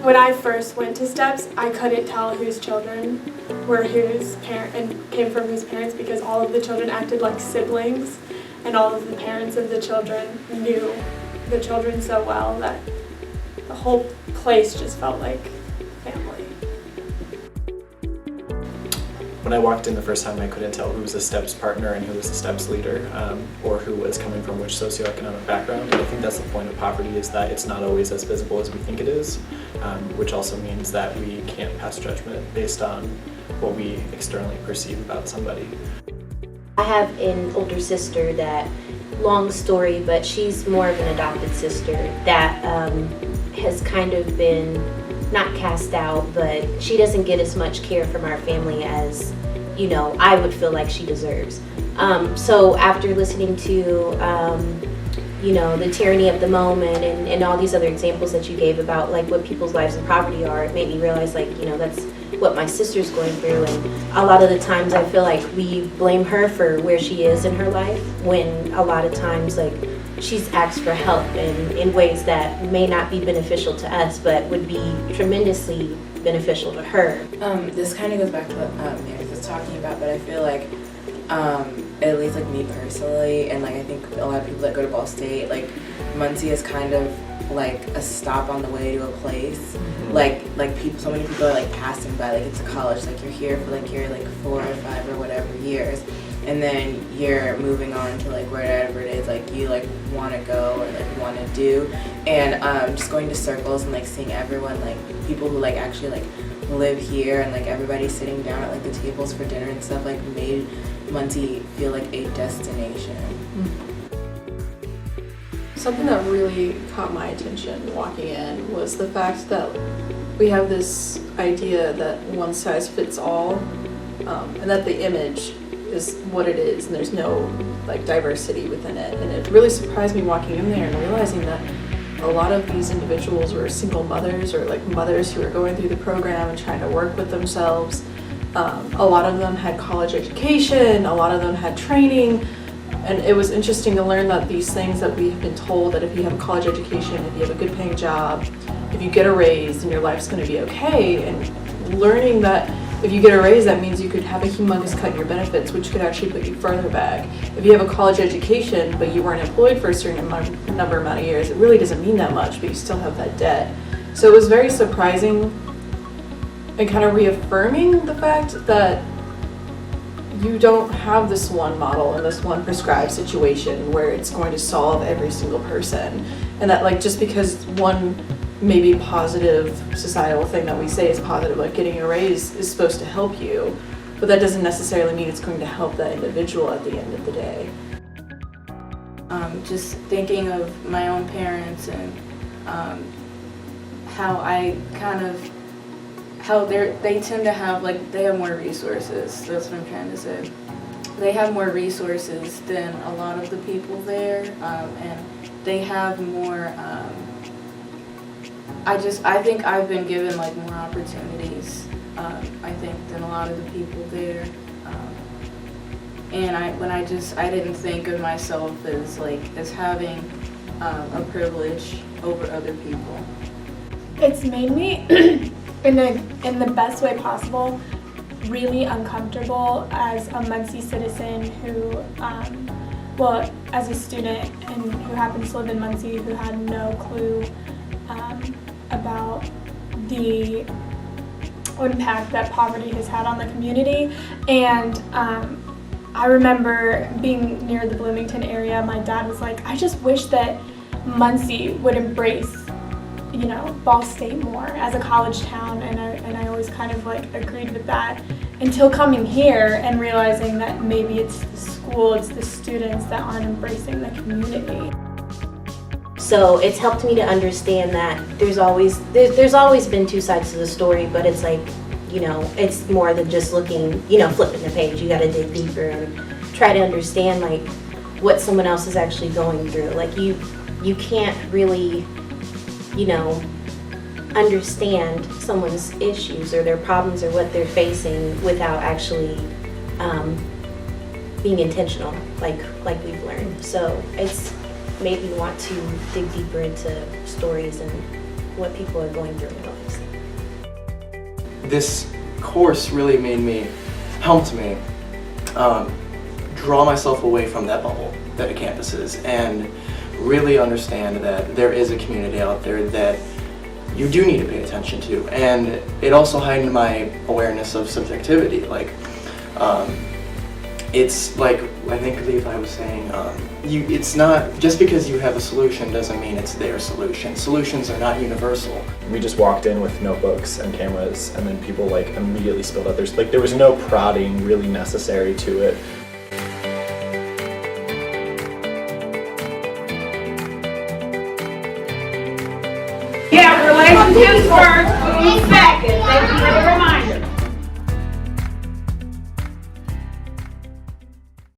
When I first went to S.T.E.P.S, I couldn't tell whose children were whose parent and came from whose parents because all of the children acted like siblings, and all of the parents of the children knew the children so well that the whole place just felt like family. When I walked in the first time, I couldn't tell who was a S.T.E.P.S partner and who was a S.T.E.P.S leader, or who was coming from which socioeconomic background. I think that's the point of poverty, is that it's not always as visible as we think it is, which also means that we can't pass judgment based on what we externally perceive about somebody. I have an older sister that, long story, but she's more of an adopted sister that has kind of been not cast out, but she doesn't get as much care from our family as, you know, I would feel like she deserves. So after listening to, you know, the tyranny of the moment and all these other examples that you gave about like what people's lives in poverty are, it made me realize like, you know, that's what my sister's going through, and a lot of the times I feel like we blame her for where she is in her life, when a lot of times like she's asked for help in ways that may not be beneficial to us but would be tremendously beneficial to her. This kind of goes back to what Meredith was talking about, but I feel like at least like me personally, and like I think a lot of people that go to Ball State, like Muncie is kind of like a stop on the way to a place. Like people, so many people are like passing by, like it's a college, like you're here for like your like 4 or 5 or whatever years, and then you're moving on to like wherever it is like you like want to go or like want to do, and just going to circles and like seeing everyone, like people who like actually like live here, and like everybody sitting down at like the tables for dinner and stuff, like made Muncie feel like a destination. Something that really caught my attention walking in was the fact that we have this idea that one size fits all, and that the image is what it is, and there's no like diversity within it. And it really surprised me walking in there and realizing that a lot of these individuals were single mothers, or like mothers who were going through the program and trying to work with themselves. A lot of them had college education, a lot of them had training. And it was interesting to learn that these things that we have been told, that if you have a college education, if you have a good paying job, if you get a raise, then your life's going to be okay. And learning that if you get a raise, that means you could have a humongous cut in your benefits, which could actually put you further back. If you have a college education, but you weren't employed for a certain number amount of years, it really doesn't mean that much, but you still have that debt. So it was very surprising and kind of reaffirming the fact that you don't have this one model and this one prescribed situation where it's going to solve every single person, and that like just because one maybe positive societal thing that we say is positive, like getting a raise, is supposed to help you, but that doesn't necessarily mean it's going to help that individual at the end of the day. Just thinking of my own parents and how I kind of, how they tend to have, like, they have more resources, that's what I'm trying to say. They have more resources than a lot of the people there, and they have more, I think I've been given, like, more opportunities, I think, than a lot of the people there. And I didn't think of myself as, like, as having a privilege over other people. It's made me, in the best way possible, really uncomfortable as a Muncie citizen who, well, as a student and who happens to live in Muncie, who had no clue about the impact that poverty has had on the community. And I remember being near the Bloomington area, my dad was like, I just wish that Muncie would embrace, you know, Ball State more as a college town, and I always kind of like agreed with that until coming here and realizing that maybe it's the school, it's the students that aren't embracing the community. So it's helped me to understand that there's always been two sides to the story, but it's like, you know, it's more than just looking, you know, flipping the page. You got to dig deeper and try to understand like what someone else is actually going through. Like you can't really, you know, understand someone's issues or their problems or what they're facing without actually being intentional, like we've learned. So it's made me want to dig deeper into stories and what people are going through in their lives. This course really helped me draw myself away from that bubble that a campus is and really understand that there is a community out there that you do need to pay attention to. And it also heightened my awareness of subjectivity. Like, it's like, I think Levi was saying, it's not, just because you have a solution doesn't mean it's their solution. Solutions are not universal. We just walked in with notebooks and cameras, and then people like immediately spilled out. There was no prodding really necessary to it. Yeah, relationships first.